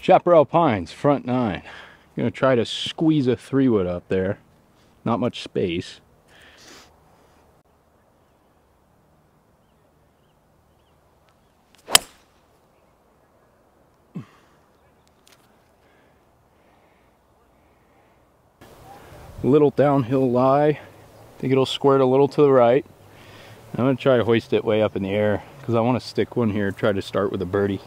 Chaparral Pines, front 9. Gonna try to squeeze a 3-wood up there. Not much space. Little downhill lie. Think it'll squirt a little to the right. I'm gonna try to hoist it way up in the air because I want to stick one here. Try to start with a birdie.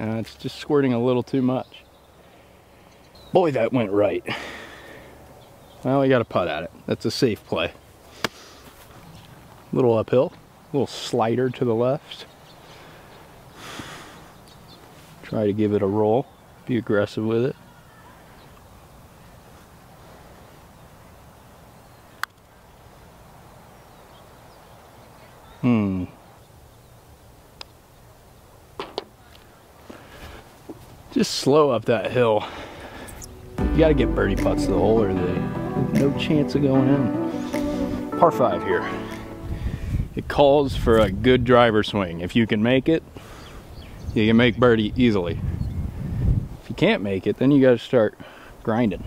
It's just squirting a little too much. Boy, that went right. Well, we got to putt at it. That's a safe play. Little uphill, little slider to the left. Try to give it a roll. Be aggressive with it. Just slow up that hill. You gotta get birdie putts to the hole or there's no chance of going in. Par 5 here. It calls for a good driver swing. If you can make it, you can make birdie easily. If you can't make it, then you gotta start grinding.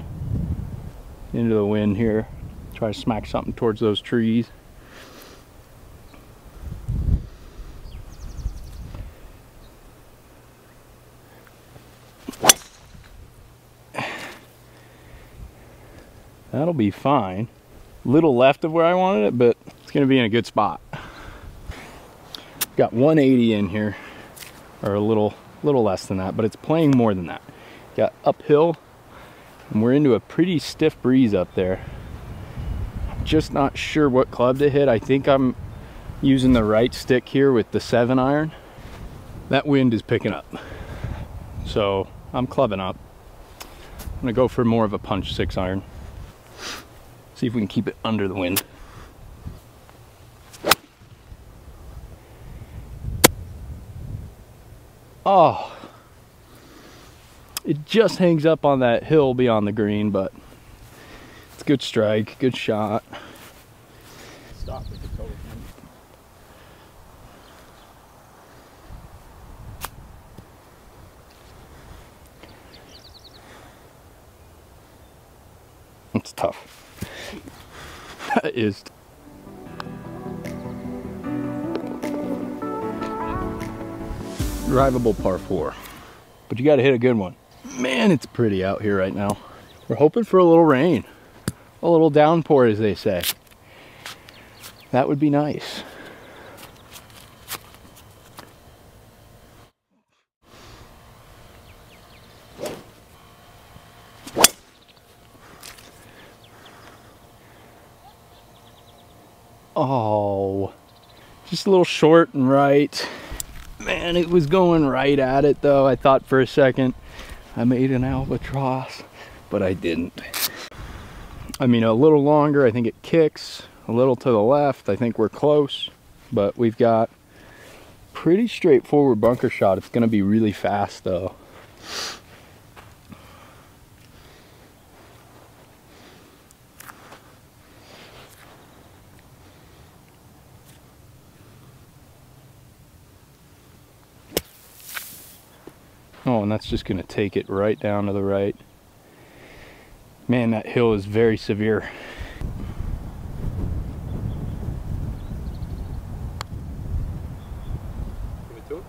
Into the wind here. Try to smack something towards those trees. That'll be fine. Little left of where I wanted it, but it's gonna be in a good spot. Got 180 in here, or a little less than that, but it's playing more than that. Got uphill, and we're into a pretty stiff breeze up there. Just not sure what club to hit. I think I'm using the right stick here with the 7-iron. That wind is picking up, so I'm clubbing up. I'm gonna go for more of a punch 6-iron. See if we can keep it under the wind. Oh, it just hangs up on that hill beyond the green, but it's a good strike, good shot. Stop with the total. It's tough. That is. Drivable par 4, but you got to hit a good one. Man, it's pretty out here right now. We're hoping for a little rain, a little downpour, as they say. That would be nice. Oh, just a little short and right. Man, it was going right at it though. I thought for a second I made an albatross, but I didn't. I mean, a little longer, I think it kicks. A little to the left, I think we're close, but we've got pretty straightforward bunker shot. It's gonna be really fast though. Oh, and that's just gonna take it right down to the right. Man, that hill is very severe. Give it to it.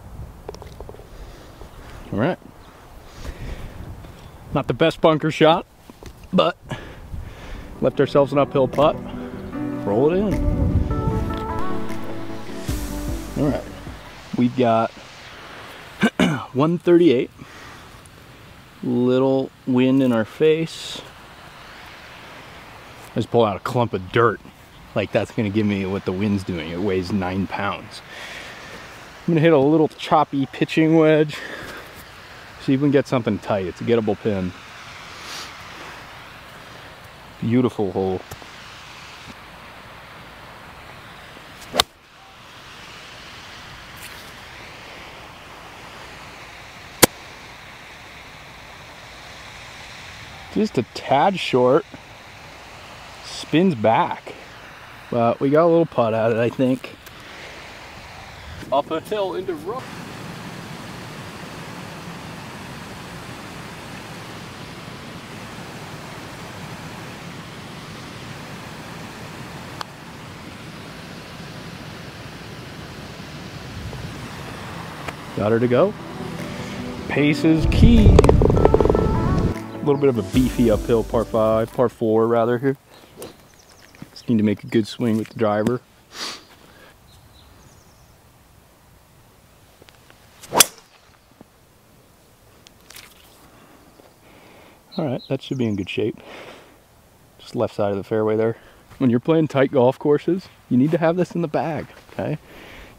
All right. Not the best bunker shot, but left ourselves an uphill putt. Roll it in. All right. We've got 138. Little wind in our face. I just pull out a clump of dirt. Like that's gonna give me what the wind's doing. It weighs 9 pounds. I'm gonna hit a little choppy pitching wedge. See if we can get something tight. It's a gettable pin. Beautiful hole. Just a tad short. Spins back. But we got a little putt at it, I think. Up a hill into rough. Got her to go. Pace is key. A little bit of a beefy uphill par 4 rather here. Just need to make a good swing with the driver. All right, that should be in good shape. Just left side of the fairway there. When you're playing tight golf courses, you need to have this in the bag, okay?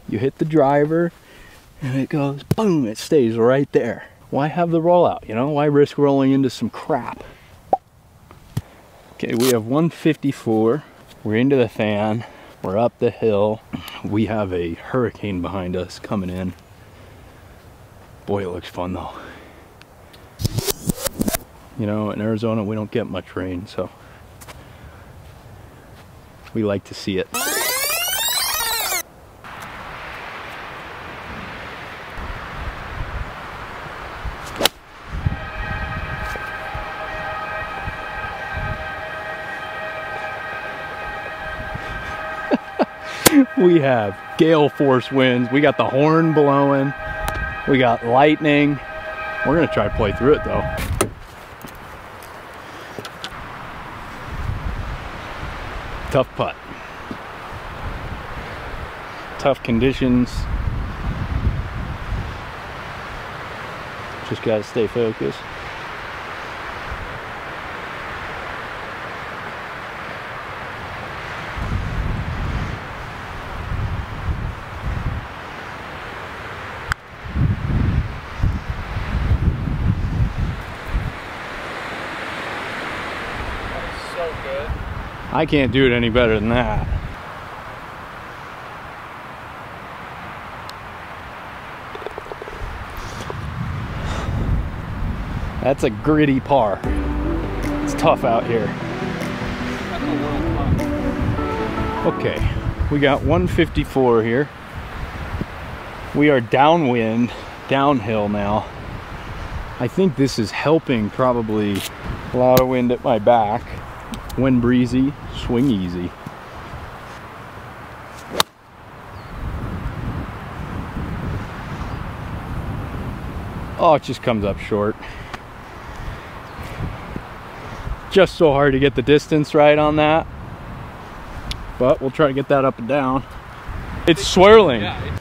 You hit the driver and it goes boom, it stays right there. Why have the rollout, you know? Why risk rolling into some crap? Okay, we have 154. We're into the fan. We're up the hill. We have a hurricane behind us coming in. Boy, it looks fun though. You know, in Arizona, we don't get much rain, so we like to see it. We have gale force winds. We got the horn blowing. We got lightning. We're gonna try to play through it though. Tough putt. Tough conditions. Just gotta stay focused. I can't do it any better than that. That's a gritty par. It's tough out here. Okay, we got 154 here. We are downwind, downhill now. I think this is helping probably. A lot of wind at my back. Wind breezy, swing easy. Oh, it just comes up short. Just so hard to get the distance right on that. But we'll try to get that up and down. It's swirling. Yeah,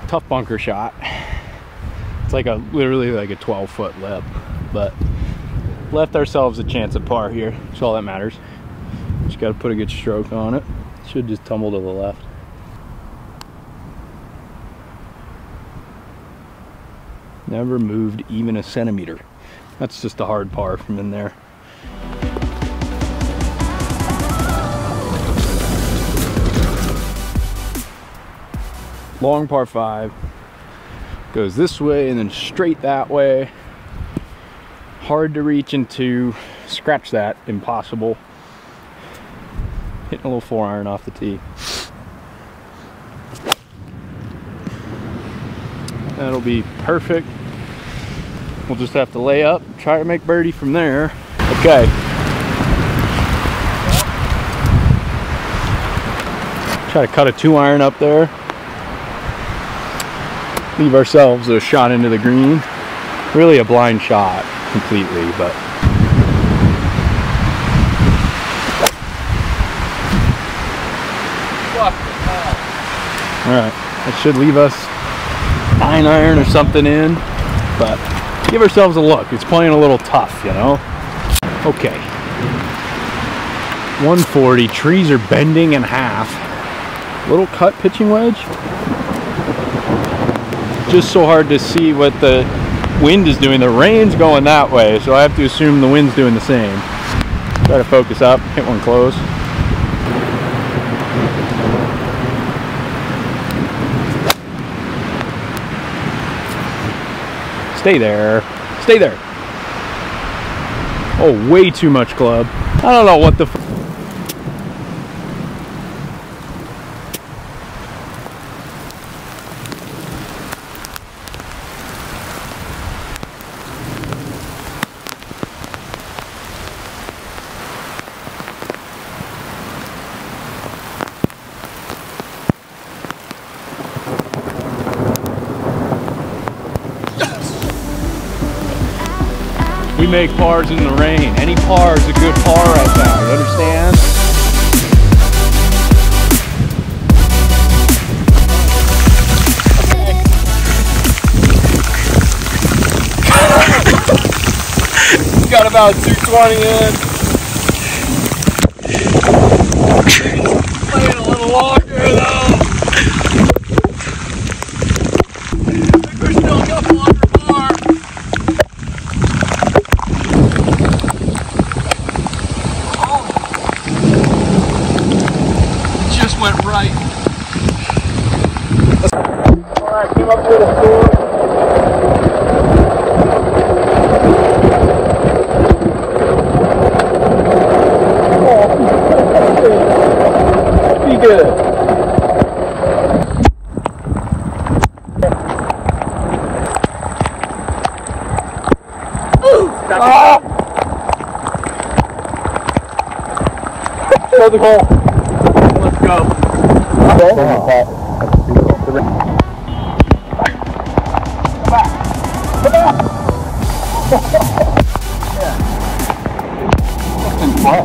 tough bunker shot. It's like literally like a 12-foot lip, but left ourselves a chance at par here. That's all that matters. Just got to put a good stroke on it. Should just tumble to the left. Never moved even a centimeter. That's just a hard par from in there. Long par 5, goes this way and then straight that way. Hard to reach into, scratch that, impossible. Hitting a little 4-iron off the tee. That'll be perfect. We'll just have to lay up, try to make birdie from there. Okay. Try to cut a 2-iron up there. Leave ourselves a shot into the green. Really a blind shot completely, but alright, that should leave us 9-iron or something in, but give ourselves a look. It's playing a little tough, you know. Okay, 140. Trees are bending in half. Little cut pitching wedge. Just so hard to see what the wind is doing. The rain's going that way, so I have to assume the wind's doing the same. Try to focus up, hit one close. Stay there. Stay there. Oh, way too much club. I don't know what the f. We make pars in the rain. Any par is a good par right now, you understand? Got about 220 in. Playing a little longer though. I think we're still a couple under par. Went right. Alright, came up to the score. Oh, be good. Ah! Show the goal. Let's go.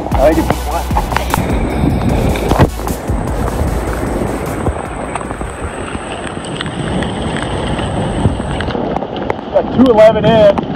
I think it's flat. Got 211 in.